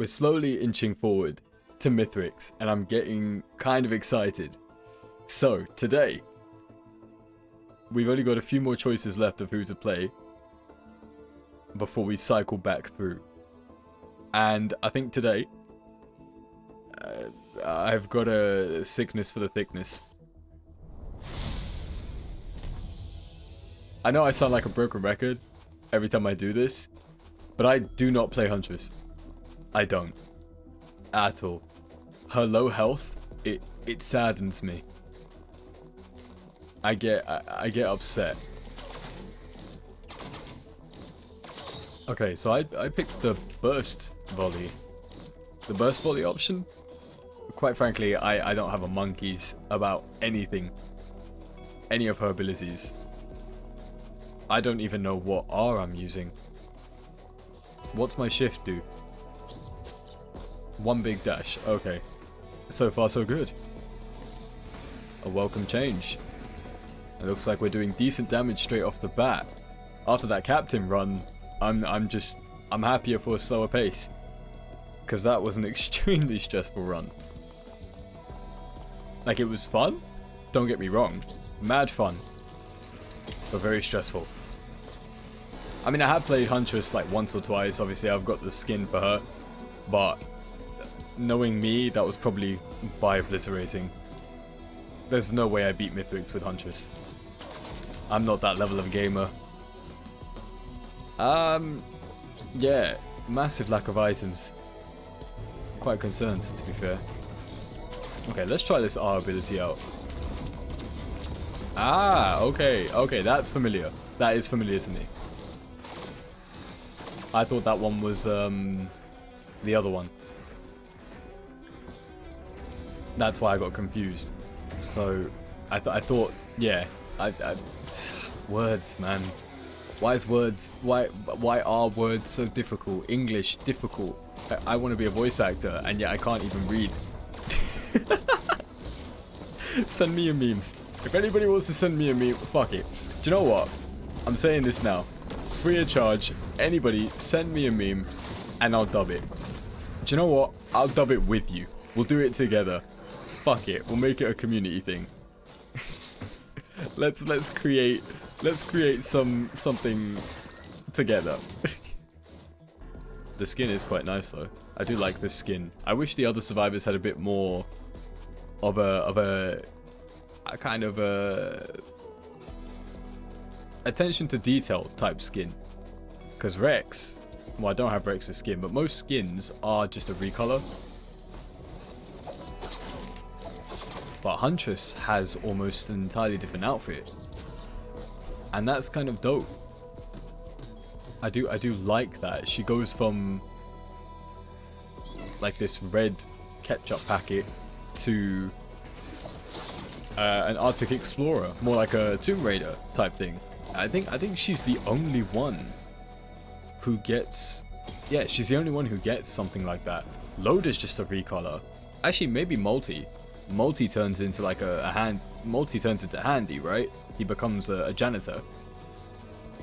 We're slowly inching forward to Mithrix, and I'm getting kind of excited. So, today, we've only got a few more choices left of who to play before we cycle back through. And I think today, I've got a sickness for the thickness. I know I sound like a broken record every time I do this, but I do not play Huntress. I don't. At all. Her low health, it saddens me. I get upset. Okay, so I picked the burst volley. The burst volley option? Quite frankly, I don't have a monkey's about anything. Any of her abilities. I don't even know what R I'm using. What's my shift do? One big dash. Okay. So far so good. A welcome change. It looks like we're doing decent damage straight off the bat. After that captain run, I'm happier for a slower pace. Cause that was an extremely stressful run. Like, it was fun, don't get me wrong. Mad fun. But very stressful. I mean, I have played Huntress like once or twice. Obviously, I've got the skin for her. But knowing me, that was probably by obliterating. There's no way I beat Mithrix with Huntress. I'm not that level of gamer. Yeah, massive lack of items. Quite concerned, to be fair. Okay, let's try this R ability out. Ah, okay, that's familiar. That is familiar to me. I thought that one was the other one. That's why I got confused. So I thought, yeah, words, man. Why are words so difficult? English difficult. I want to be a voice actor, and yet I can't even read. Send me your memes. If anybody wants to send me a meme, fuck it. Do you know what? I'm saying this now. Free of charge. Anybody, send me a meme, and I'll dub it. Do you know what? I'll dub it with you. We'll do it together. Fuck it. We'll make it a community thing. let's create something together. The skin is quite nice though. I do like this skin. I wish the other survivors had a bit more of a kind of a attention to detail type skin. Because Rex, well, I don't have Rex's skin, but most skins are just a recolor. But Huntress has almost an entirely different outfit. And that's kind of dope. I do like that. She goes from like this red ketchup packet to an Arctic Explorer, more like a Tomb Raider type thing. I think she's the only one who gets, yeah, she's the only one who gets something like that. Loader's just a recolor. Actually, maybe Multi. Multi turns into like Multi turns into Handy, right? He becomes a janitor.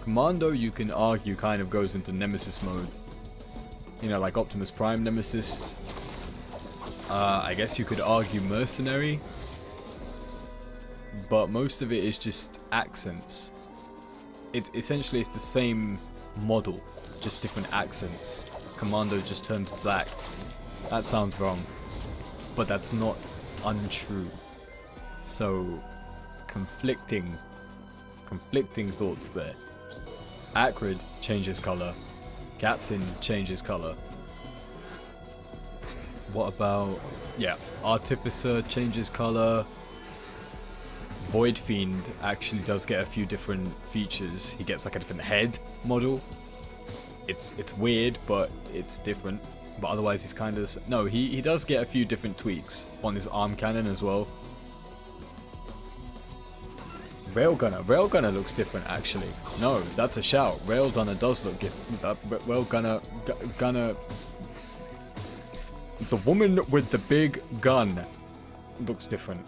Commando, you can argue, kind of goes into Nemesis mode. You know, like Optimus Prime Nemesis. I guess you could argue Mercenary. But most of it is just accents. It's essentially the same model, just different accents. Commando just turns black. That sounds wrong, but that's not untrue. So, conflicting thoughts there. Acrid changes color. Captain changes color. What about, yeah, Artificer changes color. Void Fiend actually does get a few different features. He gets like a different head model. It's weird, but it's different. But otherwise he's kind of... No, he does get a few different tweaks on his arm cannon as well. Railgunner. Railgunner looks different, actually. No, that's a shout. Railgunner does look different. Gunner... The woman with the big gun looks different.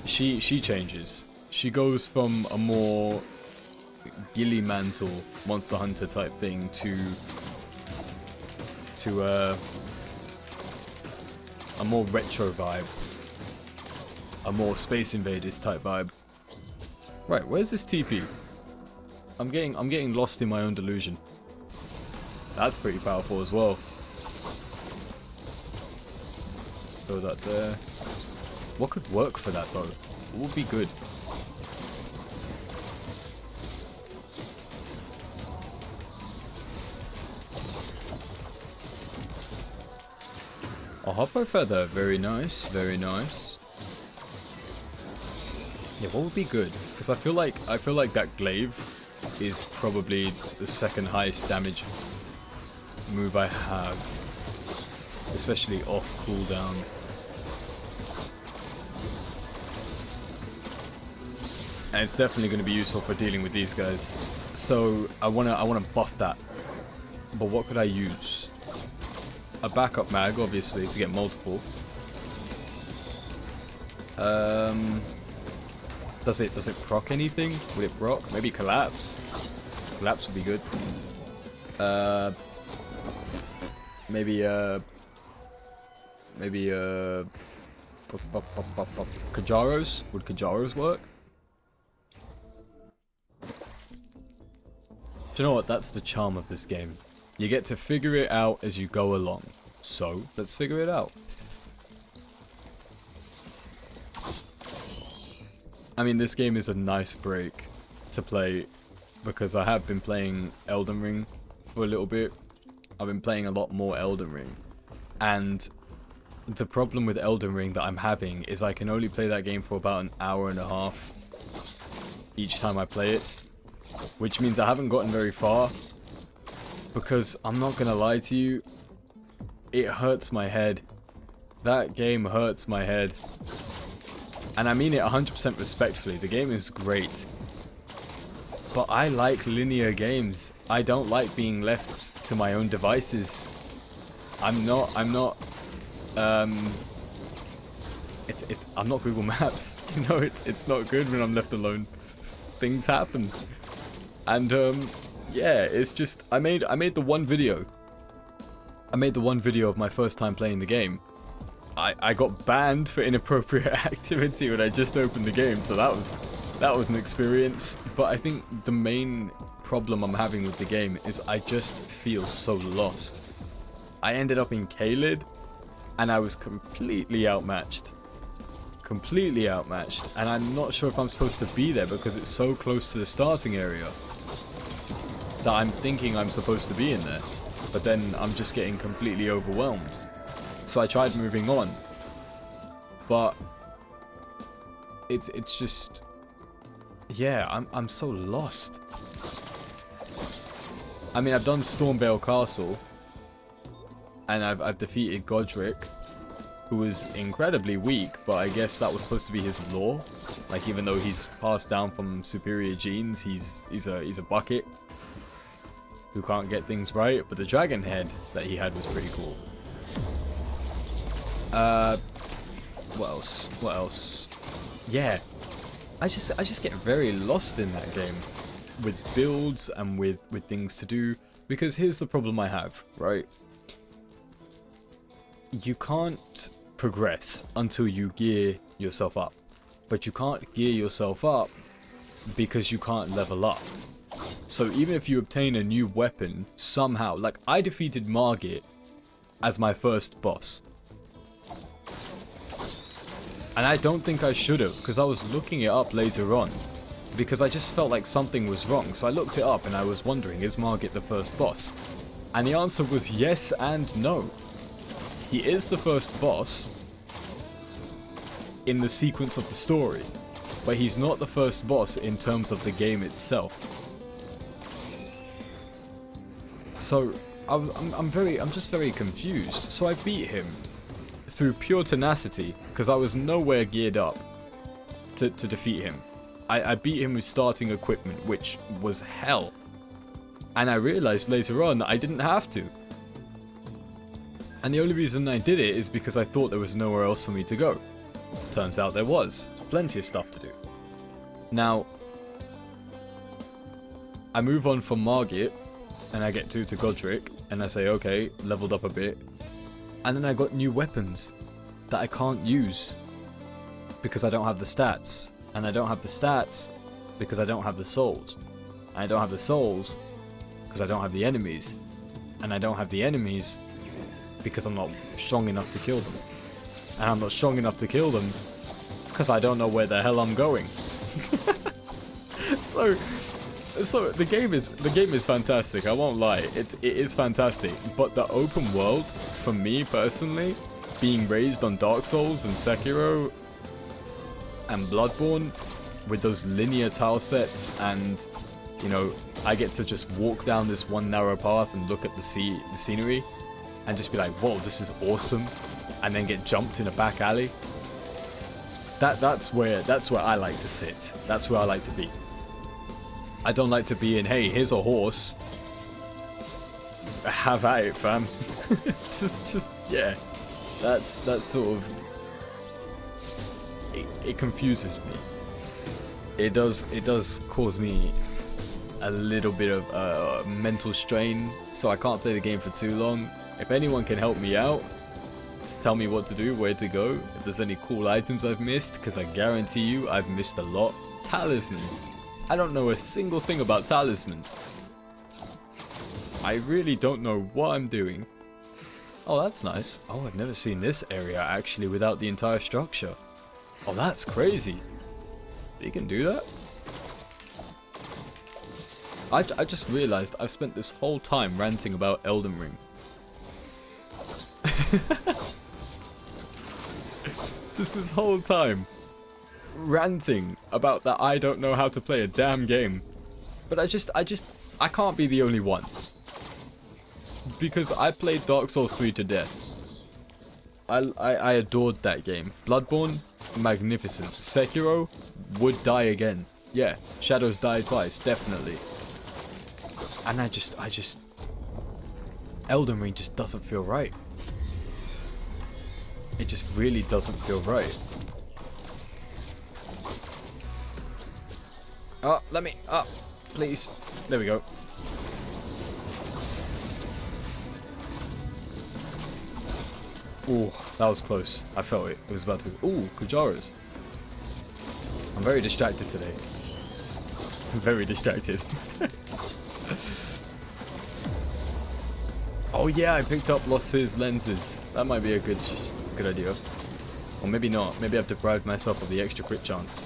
She changes. She goes from a more Gilly Mantle Monster Hunter type thing to to a more retro vibe. A more Space Invaders type vibe. Right, where's this TP? I'm getting lost in my own delusion. That's pretty powerful as well. Throw that there. What could work for that though? What would be good? A Hoppo Feather, very nice, very nice. Yeah, what would be good? Because I feel like that glaive is probably the second highest damage move I have, especially off cooldown. And it's definitely going to be useful for dealing with these guys. So I wanna buff that. But what could I use? A backup mag, obviously, to get multiple. Does it proc anything? Would it proc? Maybe collapse? Collapse would be good. Maybe Kajaros? Would Kajaros work? Do you know what? That's the charm of this game. You get to figure it out as you go along. So, let's figure it out. I mean, this game is a nice break to play because I have been playing Elden Ring for a little bit. I've been playing a lot more Elden Ring. And the problem with Elden Ring that I'm having is I can only play that game for about an hour and a half each time I play it. Which means I haven't gotten very far. Because I'm not gonna lie to you, it hurts my head. That game hurts my head. And I mean it 100% respectfully. The game is great. But I like linear games. I don't like being left to my own devices. I'm not Google Maps. You know, it's not good when I'm left alone. Things happen. And yeah, it's just I made the one video. I made the one video of my first time playing the game. I got banned for inappropriate activity when I just opened the game, so that was an experience. But I think the main problem I'm having with the game is I just feel so lost. I ended up in Caelid, and I was completely outmatched. Completely outmatched, and I'm not sure if I'm supposed to be there because it's so close to the starting area that I'm thinking I'm supposed to be in there. But then I'm just getting completely overwhelmed. So I tried moving on. But it's just, yeah, I'm so lost. I mean, I've done Stormvale Castle, and I've defeated Godric, who was incredibly weak, but I guess that was supposed to be his lore. Like, even though he's passed down from superior genes, he's a bucket who can't get things right. But the dragon head that he had was pretty cool. What else? What else? Yeah, I just get very lost in that game with builds and with things to do, because here's the problem I have, right? You can't progress until you gear yourself up, but you can't gear yourself up because you can't level up. So even if you obtain a new weapon somehow, like I defeated Margit as my first boss, and I don't think I should have, because I was looking it up later on, because I just felt like something was wrong. So I looked it up and I was wondering, is Margit the first boss? And the answer was yes and no. He is the first boss in the sequence of the story, but he's not the first boss in terms of the game itself. So I'm just very confused. So I beat him through pure tenacity, because I was nowhere geared up to defeat him. I beat him with starting equipment, which was hell. And I realized later on that I didn't have to. And the only reason I did it is because I thought there was nowhere else for me to go. Turns out there was. There's plenty of stuff to do. Now, I move on from Margit, and I get 2 to Godric, and I say, okay, leveled up a bit, and then I got new weapons that I can't use because I don't have the stats, and I don't have the stats because I don't have the souls, and I don't have the souls because I don't have the enemies, and I don't have the enemies because I'm not strong enough to kill them, and I'm not strong enough to kill them because I don't know where the hell I'm going. So the game is fantastic. I won't lie, it is fantastic. But the open world, for me personally, being raised on Dark Souls and Sekiro and Bloodborne, with those linear tile sets, and you know, I get to just walk down this one narrow path and look at the scenery, and just be like, whoa, this is awesome, and then get jumped in a back alley. That's where I like to sit. That's where I like to be. I don't like to be in, hey, here's a horse. Have at it, fam. just yeah. That's sort of it confuses me. It does cause me a little bit of mental strain, so I can't play the game for too long. If anyone can help me out, just tell me what to do, where to go, if there's any cool items I've missed, because I guarantee you I've missed a lot. Talismans. I don't know a single thing about talismans. I really don't know what I'm doing. Oh, that's nice. Oh, I've never seen this area actually without the entire structure. Oh, that's crazy. You can do that? I just realized I've spent this whole time ranting about Elden Ring. Just this whole time ranting about that I don't know how to play a damn game. But I can't be the only one. Because I played Dark Souls 3 to death. I adored that game. Bloodborne, magnificent. Sekiro, would die again. Yeah, Shadows died twice, definitely. And I just Elden Ring just doesn't feel right. It just really doesn't feel right. Oh, let me up, please. There we go. Ooh, that was close. I felt it. It was about to. Ooh, Kujaras. I'm very distracted today. I'm very distracted. Oh yeah, I picked up Loss's lenses. That might be a good idea. Or maybe not. Maybe I've deprived myself of the extra crit chance.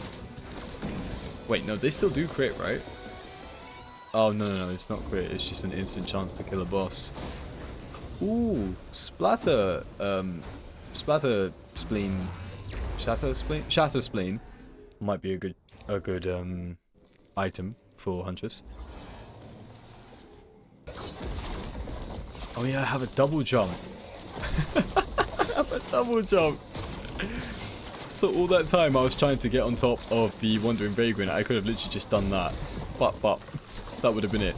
Wait, no, they still do crit, right? Oh, no, it's not crit. It's just an instant chance to kill a boss. Ooh, Splatter Spleen. Shatter Spleen might be a good item for Huntress. Oh yeah, I have a double jump. I have a double jump. So all that time I was trying to get on top of the Wandering Vagrant, I could have literally just done that. But that would have been it.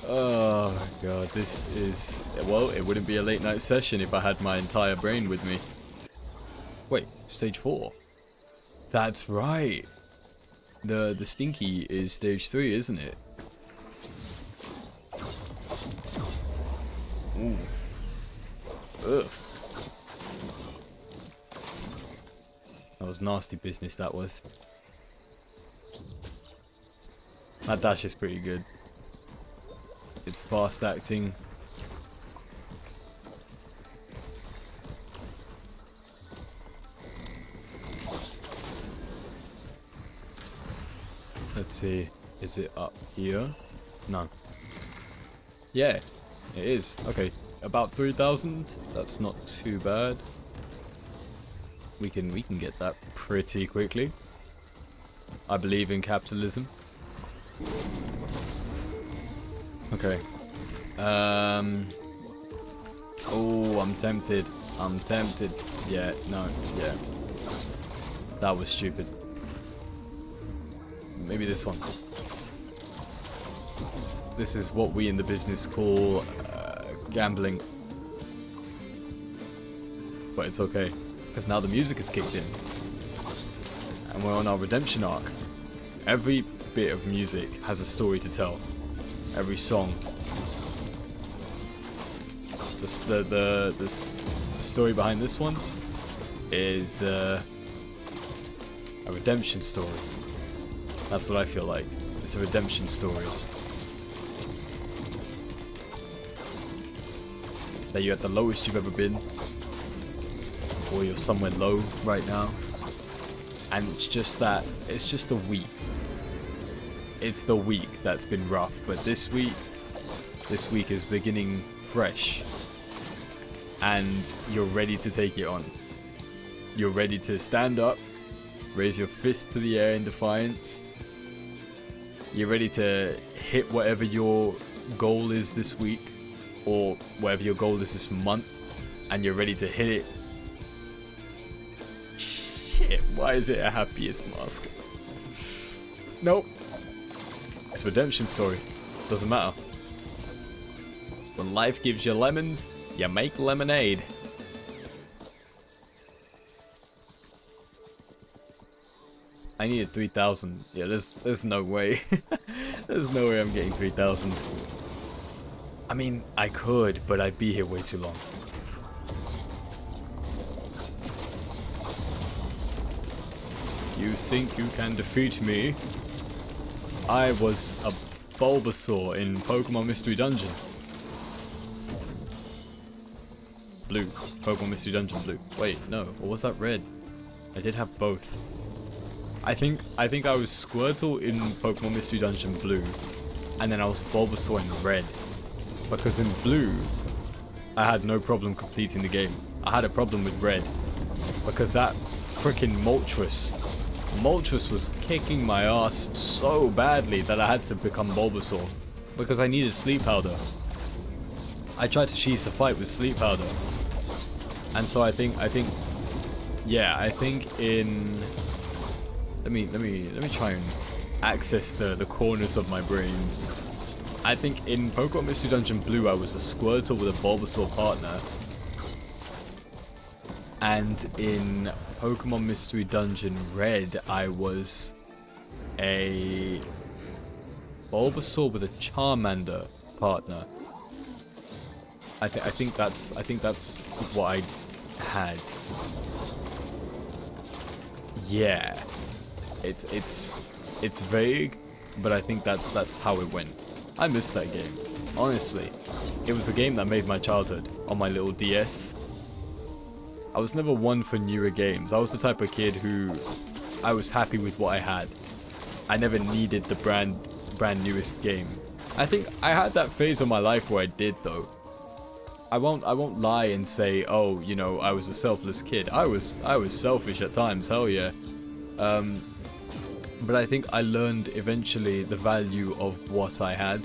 Oh god, this is... Well, it wouldn't be a late night session if I had my entire brain with me. Wait, stage 4? That's right. The Stinky is stage 3, isn't it? Ooh. Ugh. That was nasty business, that was. That dash is pretty good. It's fast acting. Let's see. Is it up here? No. Yeah, it is. Okay, about 3,000. That's not too bad. We can get that pretty quickly. I believe in capitalism. Okay. Oh, I'm tempted. Yeah, no, yeah. That was stupid. Maybe this one. This is what we in the business call gambling. But it's okay, because now the music is kicked in. And we're on our redemption arc. Every bit of music has a story to tell. every song. The story behind this one is a redemption story. That's what I feel like. It's a redemption story. That you're at the lowest you've ever been, or you're somewhere low right now, and it's just the week. It's the week that's been rough, but this week is beginning fresh, and you're ready to take it on. You're ready to stand up, raise your fist to the air in defiance. You're ready to hit whatever your goal is this week, or whatever your goal is this month, and you're ready to hit it. Shit, why is it a happiest mask? Nope. It's a redemption story. Doesn't matter. When life gives you lemons, you make lemonade. I needed 3,000. Yeah, there's no way. There's no way I'm getting 3,000. I mean, I could, but I'd be here way too long. You think you can defeat me? I was a Bulbasaur in Pokemon Mystery Dungeon. Blue. Pokemon Mystery Dungeon blue. Wait, no. Or was that red? I did have both. I think I was Squirtle in Pokemon Mystery Dungeon blue, and then I was Bulbasaur in red. Because in blue, I had no problem completing the game. I had a problem with red, because that freaking Moltres was kicking my ass so badly that I had to become Bulbasaur, because I needed Sleep Powder. I tried to cheese the fight with Sleep Powder, and so I think in let me try and access the corners of my brain. I think in Pokemon Mystery Dungeon Blue, I was a Squirtle with a Bulbasaur partner. And in Pokemon Mystery Dungeon Red, I was a Bulbasaur with a Charmander partner. I think that's what I had. Yeah. It's vague, but I think that's how it went. I missed that game. Honestly, it was a game that made my childhood on my little DS. I was never one for newer games. I was the type of kid who I was happy with what I had. I never needed the brand newest game. I think I had that phase of my life where I did though. I won't lie and say, oh, you know, I was a selfless kid. I was selfish at times, hell yeah. But I think I learned eventually the value of what I had.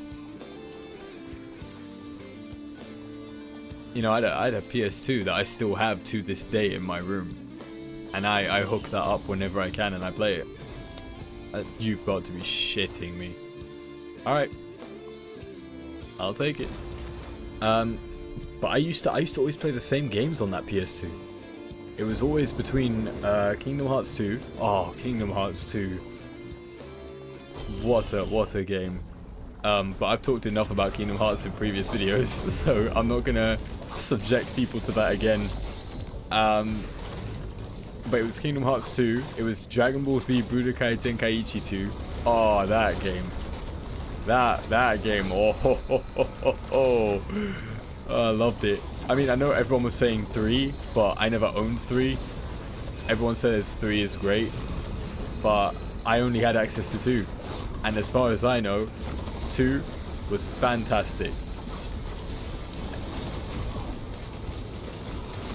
You know, I had a PS2 that I still have to this day in my room. And I hook that up whenever I can and I play it. You've got to be shitting me. Alright. I'll take it. But I used to always play the same games on that PS2. It was always between Kingdom Hearts 2. Oh, Kingdom Hearts 2. What a game. But I've talked enough about Kingdom Hearts in previous videos, so I'm not gonna subject people to that again. But it was Kingdom Hearts 2. It was Dragon Ball Z Budokai Tenkaichi 2. Oh, that game. That game. Oh, I loved it. I mean, I know everyone was saying 3, but I never owned 3. Everyone says 3 is great, but I only had access to 2. And as far as I know, 2 was fantastic.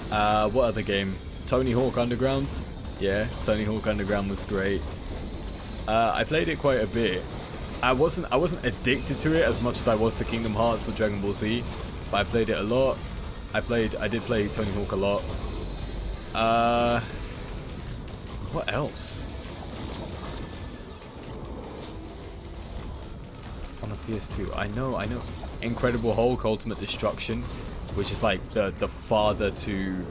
What other game? Tony Hawk Underground? Yeah, Tony Hawk Underground was great. I played it quite a bit. I wasn't addicted to it as much as I was to Kingdom Hearts or Dragon Ball Z, but I played it a lot. I did play Tony Hawk a lot. What else? On the PS2, I know. Incredible Hulk Ultimate Destruction, which is like the father to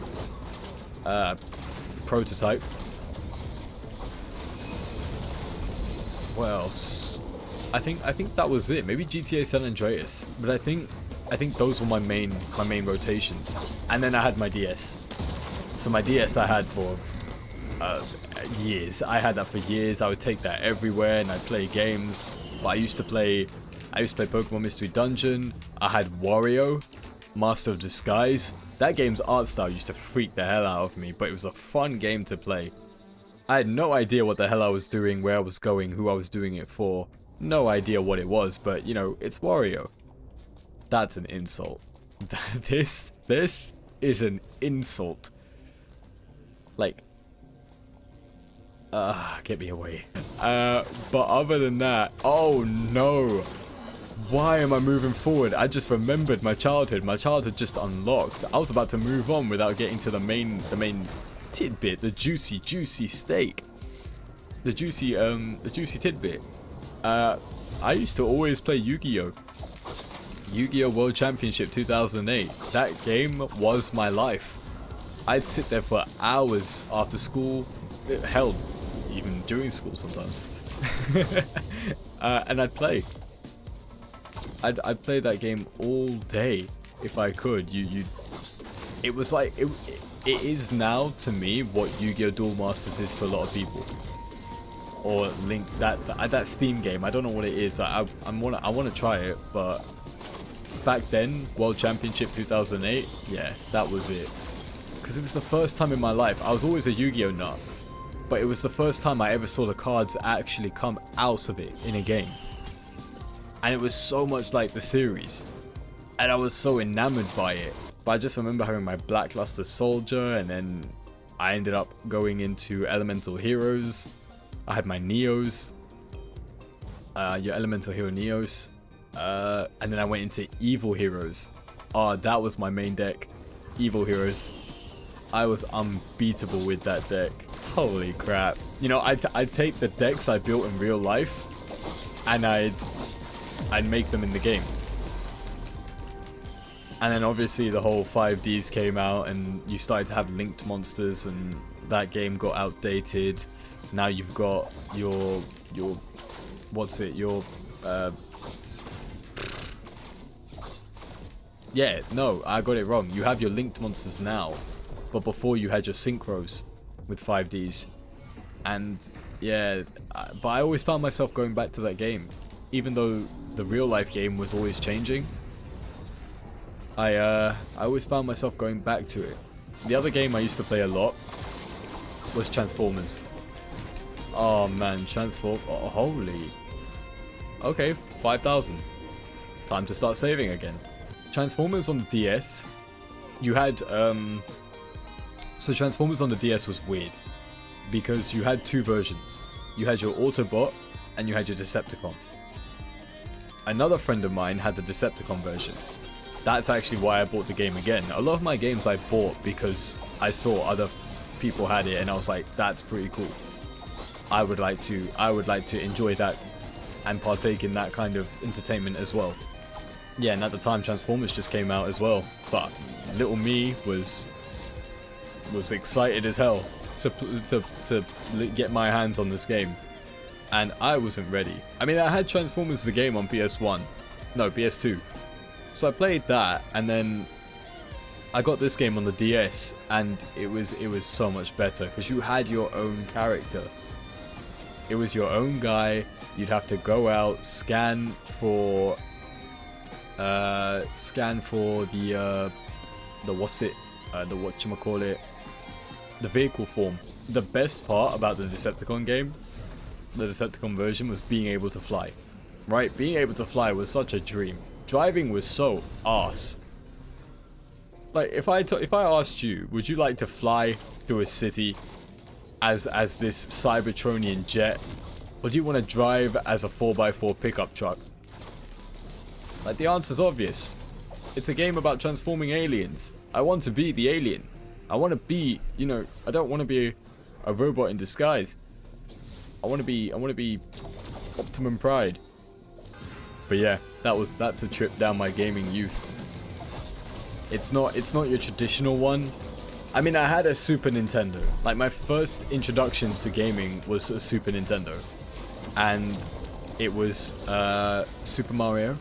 Prototype. What else? I think that was it. Maybe GTA San Andreas, but I think those were my main rotations. And then I had my DS. So my DS I had for years. I had that for years. I would take that everywhere and I'd play games. But I used to play Pokemon Mystery Dungeon. I had Wario, Master of Disguise. That game's art style used to freak the hell out of me, but it was a fun game to play. I had no idea what the hell I was doing, where I was going, who I was doing it for. No idea what it was, but you know, it's Wario. That's an insult. This is an insult. Like, get me away. But other than that, oh no. Why am I moving forward? I just remembered my childhood. My childhood just unlocked. I was about to move on without getting to the main tidbit, the juicy steak. The juicy tidbit. I used to always play Yu-Gi-Oh! Yu-Gi-Oh! World Championship 2008. That game was my life. I'd sit there for hours after school. Hell, even during school sometimes. And I'd play. I'd play that game all day if I could. It was like it is now to me what Yu-Gi-Oh! Duel Masters is to a lot of people. Or Link, that Steam game. I don't know what it is. I want to try it, but back then, World Championship 2008, yeah, that was it. Because it was the first time in my life. I was always a Yu-Gi-Oh! Nut, but it was the first time I ever saw the cards actually come out of it in a game. And it was so much like the series. And I was so enamored by it. But I just remember having my Blackluster Soldier, and then I ended up going into Elemental Heroes. I had my Neos. Your Elemental Hero Neos. And then I went into Evil Heroes. Oh, that was my main deck. Evil Heroes. I was unbeatable with that deck. Holy crap. You know, I'd take the decks I built in real life, and I'd make them in the game. And then obviously the whole 5Ds came out and you started to have linked monsters, and that game got outdated. Now you've got your what's it, yeah, no, I got it wrong. You have your linked monsters now, but before you had your synchros with 5Ds. And yeah, but I always found myself going back to that game, even though the real life game was always changing. I always found myself going back to it. The other game I used to play a lot was Transformers. Oh man, oh, holy. Okay, 5,000. Time to start saving again. Transformers on the DS, you had so Transformers on the DS was weird because you had two versions. You had your Autobot and you had your Decepticon. Another friend of mine had the Decepticon version. That's actually why I bought the game again. A lot of my games I bought because I saw other people had it and I was like, that's pretty cool. I would like to enjoy that and partake in that kind of entertainment as well. Yeah, and at the time Transformers just came out as well. So little me was excited as hell to get my hands on this game. And I wasn't ready. I mean, I had Transformers the game on PS1. No, PS2. So I played that, and then I got this game on the DS, and it was so much better because you had your own character. It was your own guy. You'd have to go out, scan for the whatchamacallit, the vehicle form. The best part about the Decepticon game, the Decepticon version, was being able to fly. Right? Being able to fly was such a dream. Driving was so arse. Like, if I asked you, would you like to fly through a city as this Cybertronian jet, or do you want to drive as a 4x4 pickup truck? Like, the answer's obvious. It's a game about transforming aliens. I want to be the alien. I want to be, you know, I don't want to be a robot in disguise. I want to be Optimum Pride. But yeah, that's a trip down my gaming youth. It's not your traditional one. I mean, I had a Super Nintendo. Like, my first introduction to gaming was a Super Nintendo. And it was Super Mario.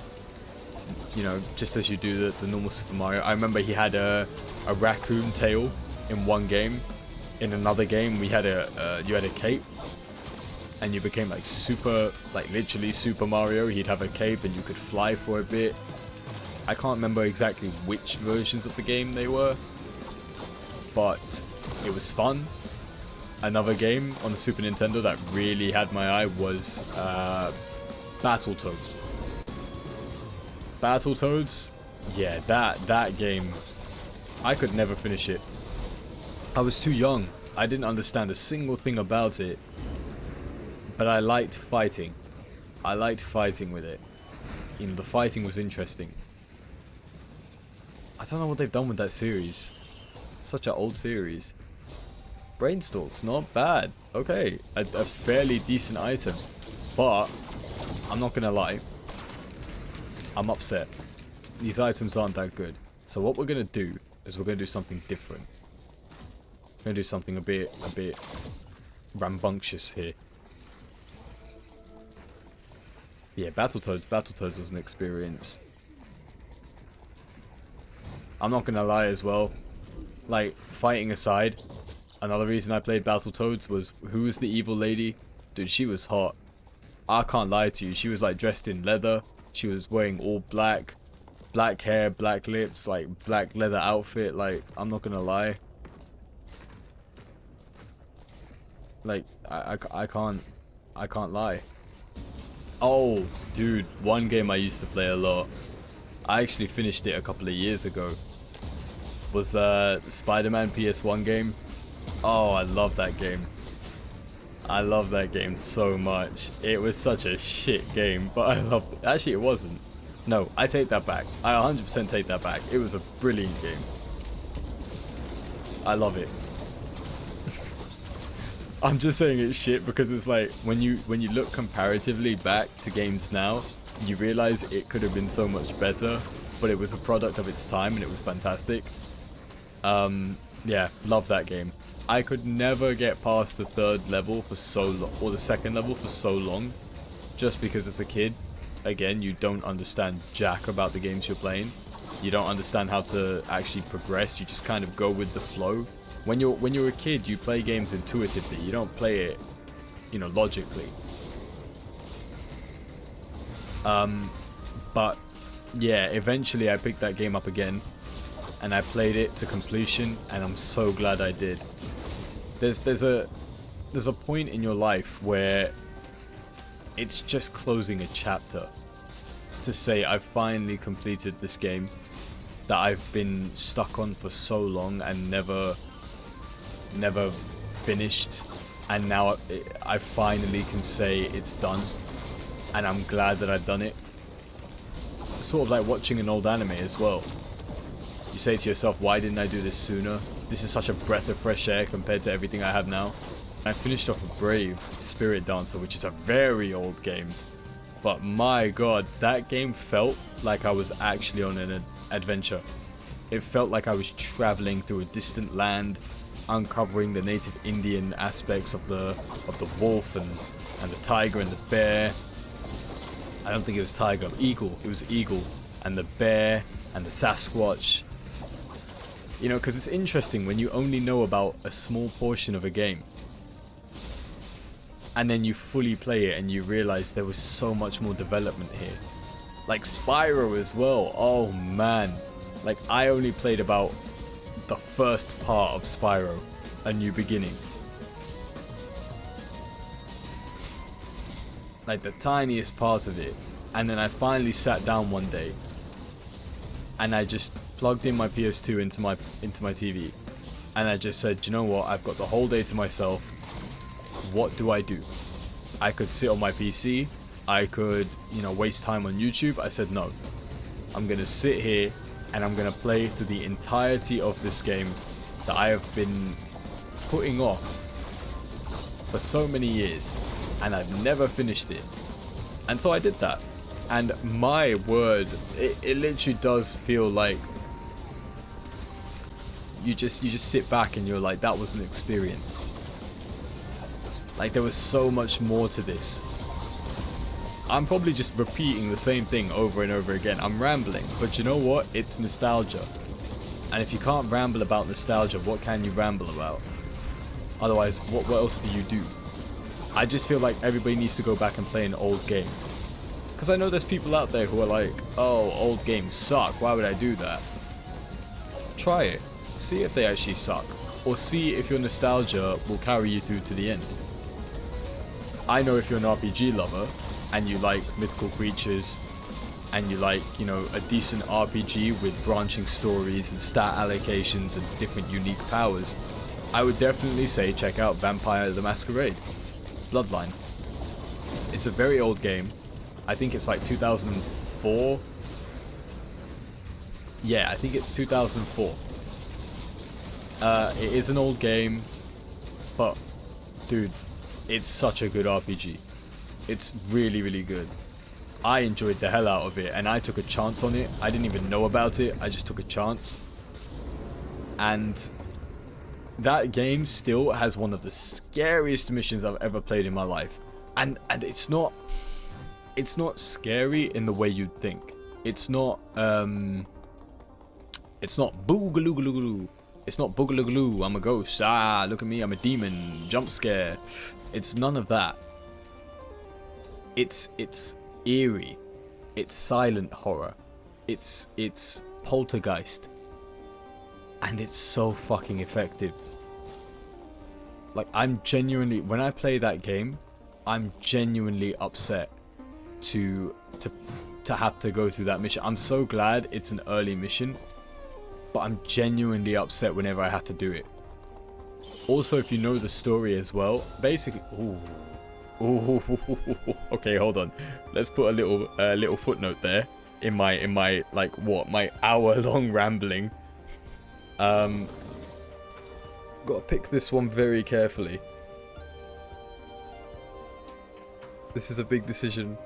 You know, just as you do the normal Super Mario. I remember he had a raccoon tail in one game. In another game, we had you had a cape, and you became like literally Super Mario. He'd have a cape, and you could fly for a bit. I can't remember exactly which versions of the game they were, but it was fun. Another game on the Super Nintendo that really had my eye was Battletoads. Battletoads, yeah, that game, I could never finish it. I was too young. I didn't understand a single thing about it, but I liked fighting. I liked fighting with it. You know, the fighting was interesting. I don't know what they've done with that series. Such an old series. Brainstalks, not bad. Okay, a fairly decent item, but I'm not gonna lie, I'm upset. These items aren't that good. So what we're gonna do is we're gonna do something different. We're gonna do something a bit rambunctious here. Yeah, Battletoads was an experience. I'm not gonna lie as well. Like, fighting aside, another reason I played Battletoads was, who was the evil lady? Dude, she was hot. I can't lie to you. She was like dressed in leather. She was wearing all black. Black hair, black lips, like black leather outfit. Like, I'm not gonna lie. Like, I can't lie. Oh, dude, one game I used to play a lot. I actually finished it a couple of years ago. Was the Spider-Man PS1 game. Oh, I love that game. I love that game so much. It was such a shit game, but I loved it. Actually, it wasn't. No, I take that back. I 100% take that back. It was a brilliant game. I love it. I'm just saying it's shit because it's like, when you look comparatively back to games now, you realize it could have been so much better, but it was a product of its time and it was fantastic. Yeah, love that game. I could never get past the third level for so long, or the second level for so long, just because as a kid, again, you don't understand jack about the games you're playing. You don't understand how to actually progress. You just kind of go with the flow. When you're a kid, you play games intuitively. You don't play it, you know, logically. But yeah, eventually I picked that game up again, and I played it to completion, and I'm so glad I did. There's a point in your life where it's just closing a chapter to say, I've finally completed this game that I've been stuck on for so long and never finished, and now I finally can say it's done, and I'm glad that I've done it. Sort of like watching an old anime as well. You say to yourself, why didn't I do this sooner? This is such a breath of fresh air compared to everything I have now. I finished off with Brave, Spirit Dancer, which is a very old game. But my god, that game felt like I was actually on an adventure. It felt like I was traveling through a distant land, uncovering the native Indian aspects of the wolf and the tiger and the bear. I don't think it was tiger, eagle. It was eagle and the bear and the Sasquatch. You know, because it's interesting when you only know about a small portion of a game, and then you fully play it and you realize there was so much more development here. Like Spyro as well. Oh man. Like, I only played about the first part of Spyro, A New Beginning. Like the tiniest part of it. And then I finally sat down one day and I just plugged in my PS2 into my TV, and I just said, you know what, I've got the whole day to myself. What do I do? I could sit on my PC, I could, you know, waste time on YouTube. I said no. I'm gonna sit here and I'm gonna play through the entirety of this game that I have been putting off for so many years, and I've never finished it. And so I did that. And my word, it literally does feel like you just sit back and you're like, that was an experience. Like, there was so much more to this. I'm probably just repeating the same thing over and over again. I'm rambling, but you know what? It's nostalgia. And if you can't ramble about nostalgia, what can you ramble about? Otherwise, what else do you do? I just feel like everybody needs to go back and play an old game. Because I know there's people out there who are like, oh, old games suck, why would I do that? Try it. See if they actually suck. Or see if your nostalgia will carry you through to the end. I know if you're an RPG lover, and you like mythical creatures, and you like, you know, a decent RPG with branching stories and stat allocations and different unique powers, I would definitely say check out Vampire the Masquerade Bloodline. It's a very old game. I think it's like 2004. Yeah, I think it's 2004. It is an old game, but dude, it's such a good RPG. It's really, really good. I enjoyed the hell out of it, and I took a chance on it. I didn't even know about it. I just took a chance. And that game still has one of the scariest missions I've ever played in my life. And it's not scary in the way you'd think. It's not boogaloo. It's not boogaloo. I'm a ghost. Ah, look at me. I'm a demon. Jump scare. It's none of that. It's eerie. It's silent horror. It's poltergeist. And it's so fucking effective. Like, I'm genuinely, when I play that game, I'm genuinely upset to have to go through that mission. I'm so glad it's an early mission, but I'm genuinely upset whenever I have to do it. Also, if you know the story as well, basically, ooh, okay, hold on. Let's put a little footnote there in my like what, my hour-long rambling. Gotta pick this one very carefully. This is a big decision.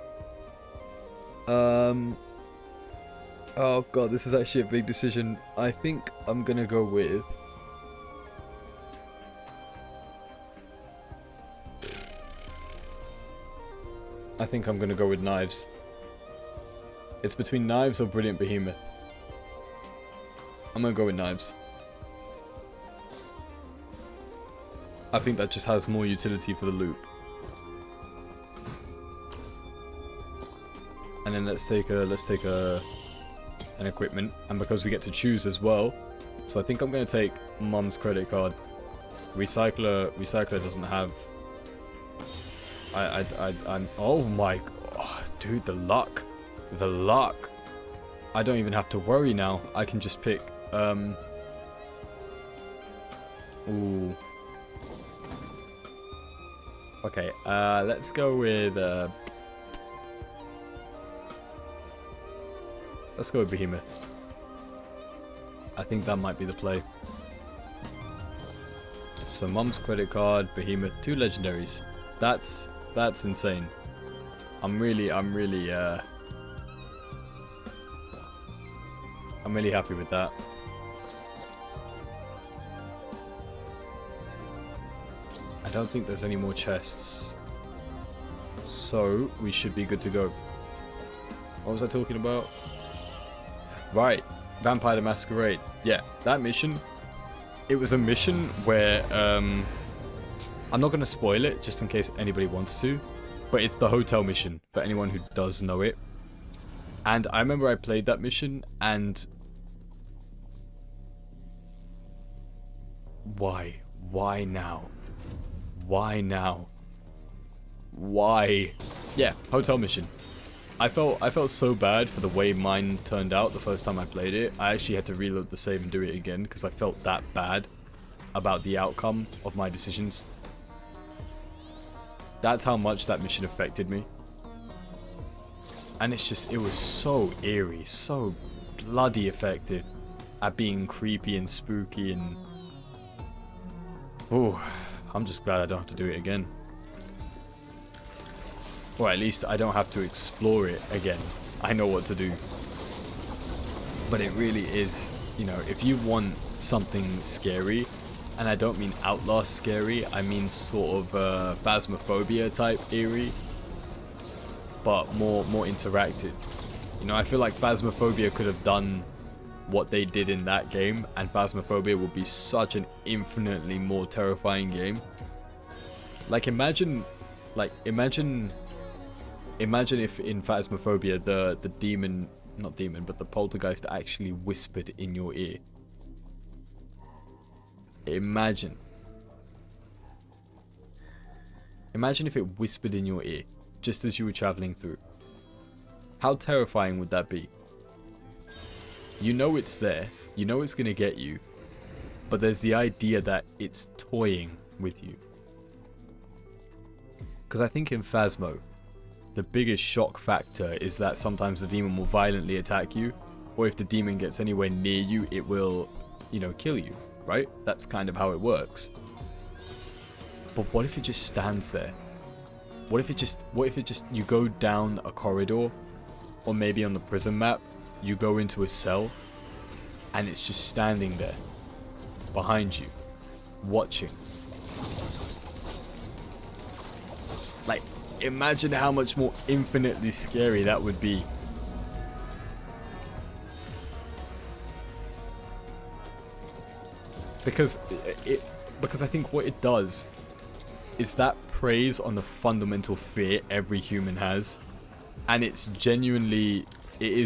Oh god, this is actually a big decision. I think I'm gonna go with... I think I'm gonna go with Knives. It's between Knives or Brilliant Behemoth. I'm gonna go with Knives. I think that just has more utility for the loop. And then let's take an equipment, and because we get to choose as well, so I think I'm gonna take Mum's credit card. Recycler doesn't have. I'm. Oh my, dude, the luck. I don't even have to worry now. I can just pick. Ooh. Okay. Let's go with. Let's go with Behemoth. I think that might be the play. So Mum's credit card, Behemoth, 2 legendaries. That's insane. I'm really happy with that. I don't think there's any more chests, so we should be good to go. What was I talking about? Right, Vampire the Masquerade. Yeah, that mission. It was a mission where, I'm not going to spoil it, just in case anybody wants to, but it's the hotel mission, for anyone who does know it. And I remember I played that mission, and... Why? Why now? Why now? Why? Yeah, hotel mission. I felt so bad for the way mine turned out the first time I played it. I actually had to reload the save and do it again because I felt that bad about the outcome of my decisions. That's how much that mission affected me. And it's just, it was so eerie, so bloody effective at being creepy and spooky, and... Oh, I'm just glad I don't have to do it again. Or at least I don't have to explore it again. I know what to do. But it really is, you know, if you want something scary, and I don't mean Outlast scary, I mean sort of Phasmophobia type eerie, but more interactive. You know, I feel like Phasmophobia could have done what they did in that game, and Phasmophobia would be such an infinitely more terrifying game. Like imagine if in Phasmophobia the demon, not demon, but the poltergeist actually whispered in your ear. Imagine if it whispered in your ear just as you were traveling through. How terrifying would that be? You know it's there, you know it's gonna get you, but there's the idea that it's toying with you. Because I think in Phasmo, the biggest shock factor is that sometimes the demon will violently attack you, or if the demon gets anywhere near you, it will, you know, kill you, right? That's kind of how it works. But what if it just stands there? What if it just you go down a corridor, or maybe on the prison map, you go into a cell, and it's just standing there, behind you, watching. Like, imagine how much more infinitely scary that would be. Because I think what it does is that preys on the fundamental fear every human has, and it is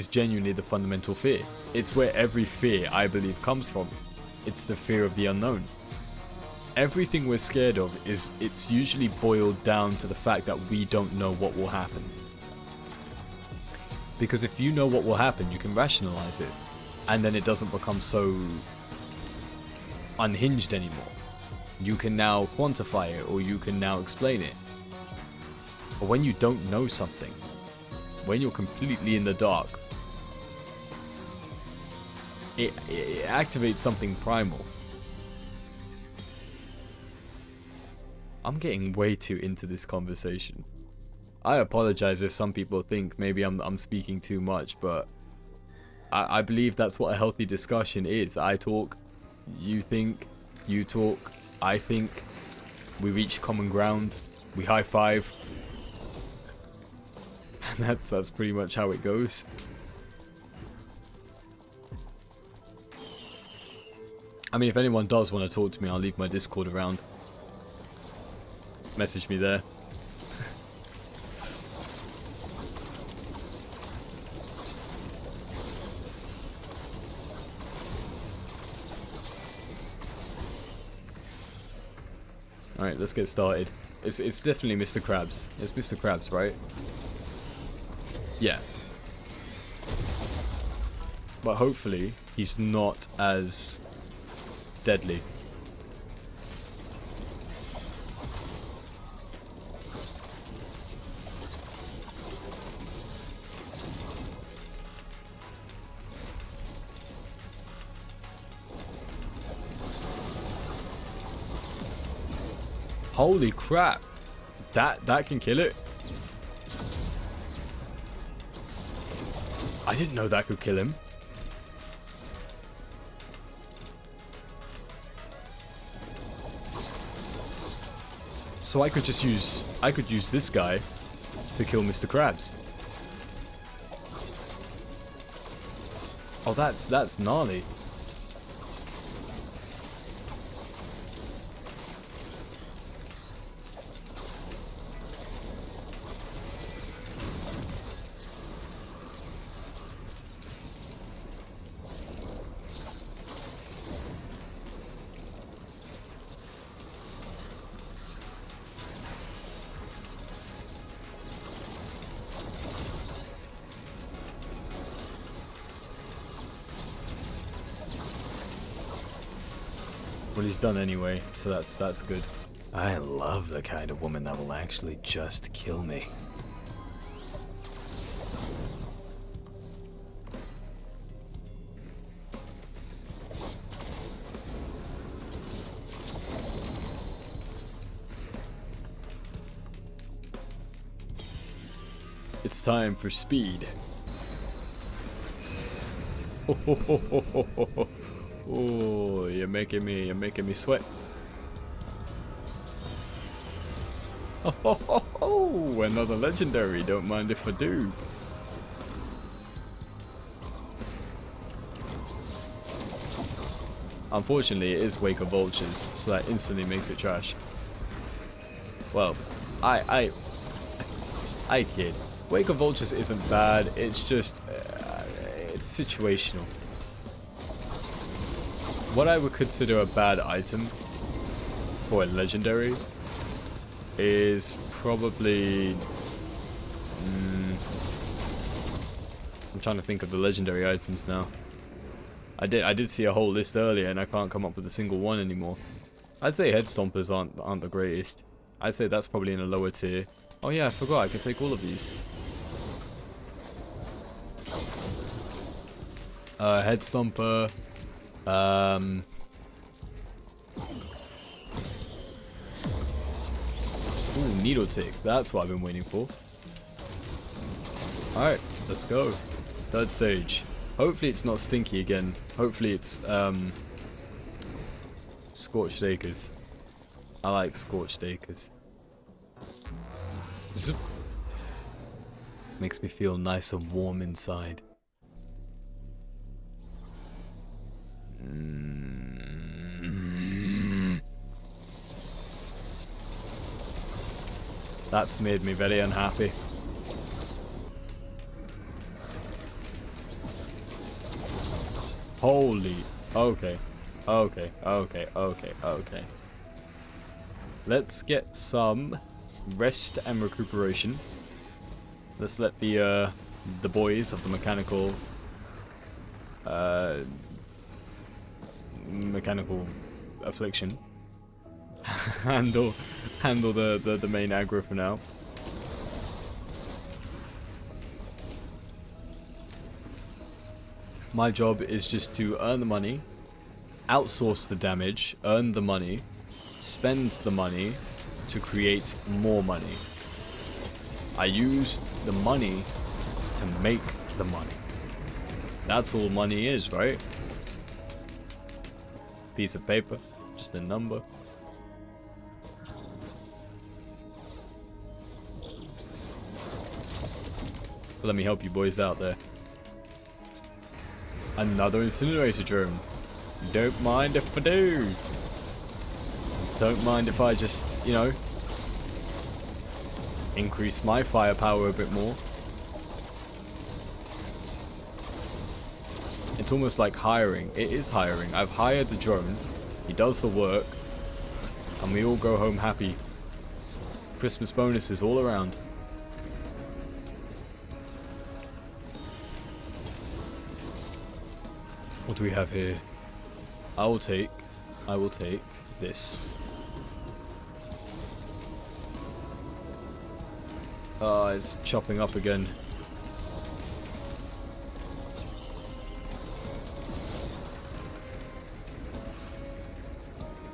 genuinely the fundamental fear. It's where every fear, I believe, comes from. It's the fear of the unknown. Everything we're scared of it's usually boiled down to the fact that we don't know what will happen. Because if you know what will happen, you can rationalize it, and then it doesn't become so unhinged anymore. You can now quantify it, or you can now explain it. But when you don't know something, when you're completely in the dark, it activates something primal. I'm getting way too into this conversation. I apologize if some people think maybe I'm speaking too much, but I believe that's what a healthy discussion is. I talk, you think, you talk, I think, we reach common ground, we high five, and that's pretty much how it goes. I mean, if anyone does want to talk to me, I'll leave my Discord around. Message me there. Alright, let's get started. It's definitely Mr. Krabs. It's Mr. Krabs, right? Yeah. But hopefully, he's not as deadly. Holy crap! That can kill it? I didn't know that could kill him. So I could use this guy to kill Mr. Krabs. Oh, that's gnarly. Well, he's done anyway, so that's good. I love the kind of woman that will actually just kill me. It's time for speed. Oh, you're making me sweat. Oh, another legendary. Don't mind if I do. Unfortunately, it is Wake of Vultures, so that instantly makes it trash. Well, I kid. Wake of Vultures isn't bad. It's just, it's situational. What I would consider a bad item for a legendary is probably. I'm trying to think of the legendary items now. I did see a whole list earlier, and I can't come up with a single one anymore. I'd say head stompers aren't the greatest. I'd say that's probably in a lower tier. Oh yeah, I forgot I could take all of these. Head stomper. Ooh, needle tick. That's what I've been waiting for. Alright, let's go. Third stage. Hopefully it's not stinky again. Hopefully it's scorched acres. I like scorched acres. Zip. Makes me feel nice and warm inside. That's made me very unhappy. Holy. Okay. Okay. Okay. Okay. Okay. Let's get some rest and recuperation. Let's let the boys of the mechanical affliction handle the main aggro for now. My job is just to earn the money, outsource the damage, earn the money, spend the money to create more money. I use the money to make the money. That's all money is, right? Piece of paper, just a number. Let me help you boys out there. Another incinerator drone. Don't mind if I do. Don't mind if I just, you know, increase my firepower a bit more. It's almost like hiring. It is hiring. I've hired the drone. He does the work. And we all go home happy. Christmas bonuses all around. What do we have here? I will take this. Oh, it's chopping up again.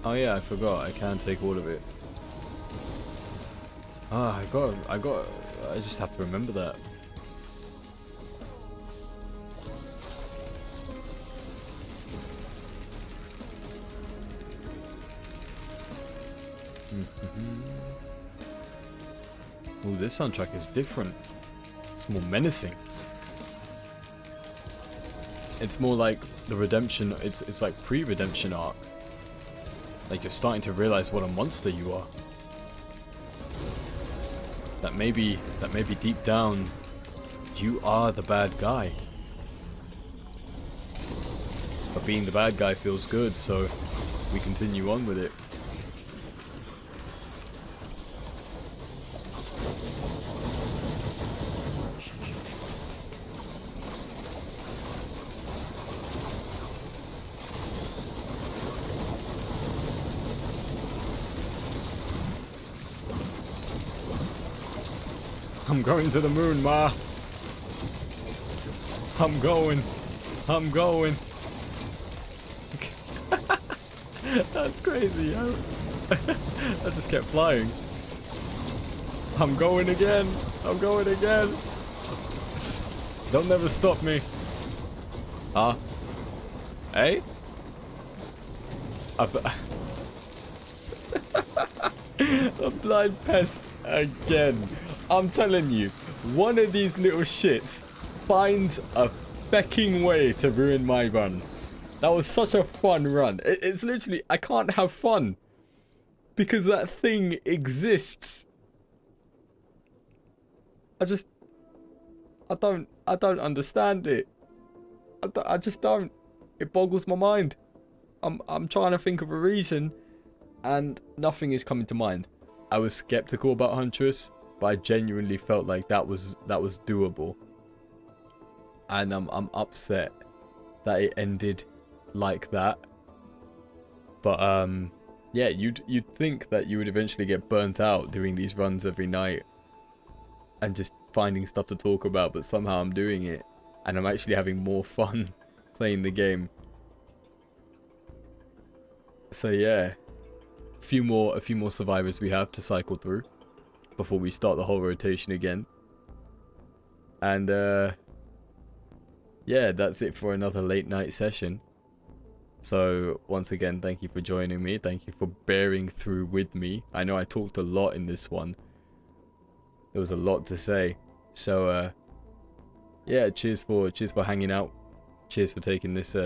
Oh yeah, I forgot. I can take all of it. Ah, I just have to remember that. Ooh, this soundtrack is different. It's more menacing. It's more like the redemption. It's like pre-redemption arc. Like you're starting to realize what a monster you are. That maybe deep down, you are the bad guy. But being the bad guy feels good, so we continue on with it. I'm going to the moon, Ma. I'm going. That's crazy. I just kept flying. I'm going again. They'll never stop me. Huh? Hey? A blind pest again. I'm telling you, one of these little shits finds a fecking way to ruin my run. That was such a fun run. It's literally, I can't have fun because that thing exists. I don't understand it. I just don't. It boggles my mind. I'm trying to think of a reason, and nothing is coming to mind. I was skeptical about Huntress, but I genuinely felt like that was doable. And I'm upset that it ended like that. But yeah, you'd think that you would eventually get burnt out doing these runs every night and just finding stuff to talk about, but somehow I'm doing it and I'm actually having more fun playing the game. So yeah, a few more survivors we have to cycle through before we start the whole rotation again. And yeah, that's it for another late night session. So once again, thank you for joining me. Thank you for bearing through with me. I know I talked a lot in this one. There was a lot to say. So yeah, cheers for hanging out. Cheers for taking this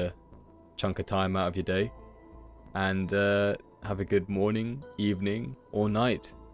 chunk of time out of your day. And have a good morning, evening, or night.